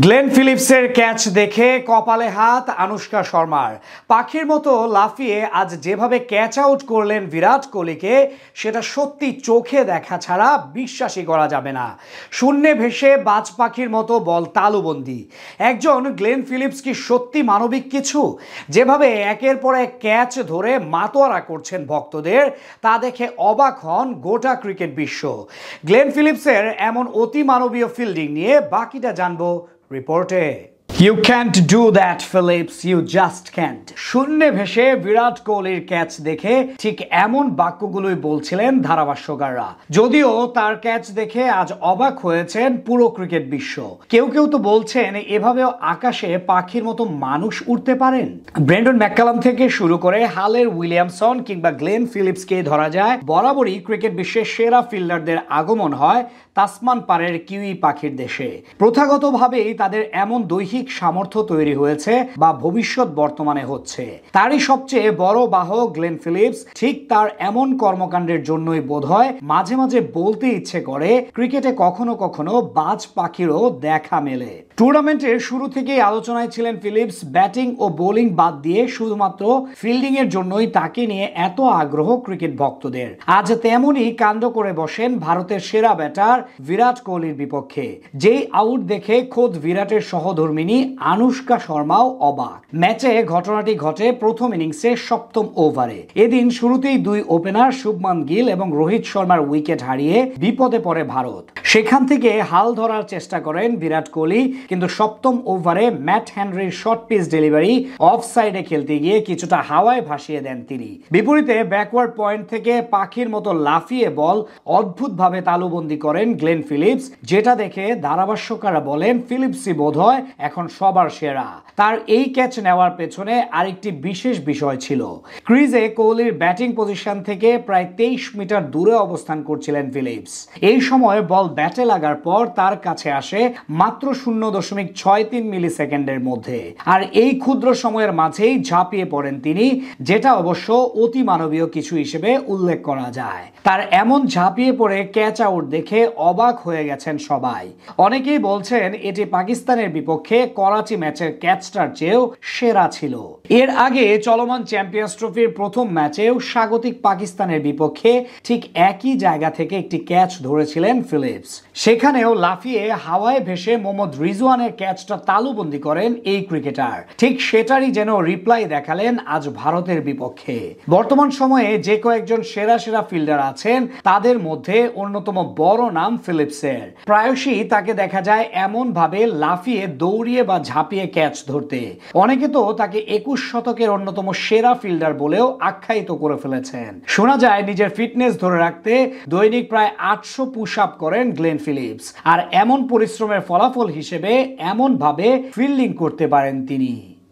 Glenn ফিলিপসের catch দেখে কপালে হাত আনুশকা শর্মার। পাখির মতো লাফিয়ে আজ যেভাবে ক্যাচ আউট করলেন বিরাট কোহলিকে, সেটা সত্যি চোখে দেখা ছাড়া বিশ্বাসই করা যাবে না। শূন্যে ভেসে বাজ পাখির মতো বল তালুবন্দি। একজন গ্লেন ফিলিপস কি সত্যি মানবিক কিছু? যেভাবে একের পর এক ক্যাচ ধরে মাতোয়ারা করছেন ভক্তদের, তা দেখে অবাক হন গোটা ক্রিকেট বিশ্ব। গ্লেন ফিলিপসের এমন অতি মানবীয় ফিল্ডিং নিয়ে বাকিটা জানবো রিপোর্টে। You can't do that, Phillips. You just can't. শূন্যে ভেসে বিরাট কোহলির ক্যাচ দেখে ঠিক এমন বাক্যগুলোই বলছিলেন ধারাভাষ্যকাররা। যদিও তার ক্যাচ দেখে আজ অবাক হয়েছেন পুরো ক্রিকেট বিশ্ব। কেউ কেউ তো বলছেন এভাবেও আকাশে পাখির মতো মানুষ উঠতে পারেন। ব্রেন্ডন ম্যাককালাম থেকে শুরু করে হালের উইলিয়ামসন কিংবা গ্লেন ফিলিপসকে ধরা যায় বরাবরই ক্রিকেট বিশ্বের সেরা ফিল্ডারদের আগমন হয় তাসমান পারের কিউই পাখির দেশে। প্রথাগতভাবেই তাদের এমন দৈহিক সামর্থ্য তৈরি হয়েছে বা ভবিষ্যৎ বর্তমানে হচ্ছে। তারই সবচেয়ে বড় বাহক গ্লেন ফিলিপস। ঠিক তার এমন কর্মকাণ্ডের জন্যই বোধহয় মাঝে মাঝে বলতে ইচ্ছে করে, ক্রিকেটে কখনো কখনো বাজ পাখিরও দেখা মেলে। টুর্নামেন্টের শুরু থেকেই আলোচনায় ছিলেন ফিলিপস। ব্যাটিং ও বোলিং বাদ দিয়ে শুধুমাত্র ফিল্ডিং এর জন্যই তাকে নিয়ে এত আগ্রহ ক্রিকেট ভক্তদের। আজ তেমনই কাণ্ড করে বসেন ভারতের সেরা ব্যাটার বিরাট কোহলির বিপক্ষে। যেই আউট দেখে খোদ বিরাটের সহধর্মিনী আনুশকা শর্মাও অবাক। ম্যাচে ঘটনাটি ঘটে প্রথম ইনিংসের সপ্তম ওভারে। এদিন শুরুতেই দুই ওপেনার শুভমান গিল এবং রোহিত শর্মার উইকেট হারিয়ে বিপদে পড়ে ভারত। সেখান থেকে হাল ধরার চেষ্টা করেন বিরাট কোহলি, কিন্তু সপ্তম ওভারে ম্যাট হেনরির শর্ট পিচ ডেলিভারি অফ সাইডে খেলতে গিয়ে কিছুটা হাওয়ায় ভাসিয়ে দেন তিনি। বিপরীতে ব্যাকওয়ার্ড পয়েন্ট থেকে পাখির মতো লাফিয়ে বল অদ্ভুতভাবে তালুবন্দি করেন গ্লেন ফিলিপস, যেটা দেখে ধারাভাষ্যকাররা বলেন ফিলিপসই বোধহয় এখন সবার সেরা। তার এই ক্যাচ নেওয়ার পেছনে আরেকটি বিশেষ বিষয় ছিল। ক্রিজে কোহলির ব্যাটিং পজিশন থেকে প্রায় 23 মিটার দূরে অবস্থান করছিলেন ফিলিপস। এই সময় বল ব্যাটে লাগার পর তার কাছে আসে মাত্র 0.63 মিলি সেকেন্ডের মধ্যে। আর এই ক্ষুদ্র সময়ের মাঝেই ঝাঁপিয়ে পড়েন তিনি, যেটা অবশ্য অতি মানবীয় কিছু হিসেবে উল্লেখ করা যায়। তার এমন ঝাঁপিয়ে পড়ে ক্যাচ আউট দেখে অবাক হয়ে গেছেন সবাই। অনেকেই বলছেন এটি পাকিস্তানের বিপক্ষে করাচি ম্যাচের ক্যাচটার চেয়েও সেরা ছিল। এর আগে চলমান চ্যাম্পিয়ন্স ট্রফির প্রথম ম্যাচেও স্বাগতিক পাকিস্তানের বিপক্ষে ঠিক একই জায়গা থেকে একটি ক্যাচ ধরেছিলেন ফিলিপস। সেখানেও লাফিয়ে হাওয়ায় ভেসে মোহাম্মদ রিজওয়ানের ক্যাচটা তালুবন্দি করেন এই ক্রিকেটার। ঠিক সেটারই যেন রিপ্লাই দেখালেন আজ ভারতের বিপক্ষে। বর্তমান সময়ে যে কয়েকজন সেরা সেরা ফিল্ডার আছেন তাদের মধ্যে অন্যতম বড় নাম ফিলিপসের। প্রায়শই তাকে দেখা যায় এমন ভাবে লাফিয়ে দৌড়িয়ে বা ঝাঁপিয়ে ক্যাচ ধরতে। অনেকে তো তাকে 21 শতকের অন্যতম সেরা ফিল্ডার বলেও আখ্যায়িত করে ফেলেছেন। শোনা যায় নিজের ফিটনেস ধরে রাখতে দৈনিক প্রায় 800 পুশ আপ করেন গ্লেন ফিলিপস। আর এমন পরিশ্রমের ফলাফল হিসেবে এমন ভাবে ফিল্ডিং করতে পারেন তিনি।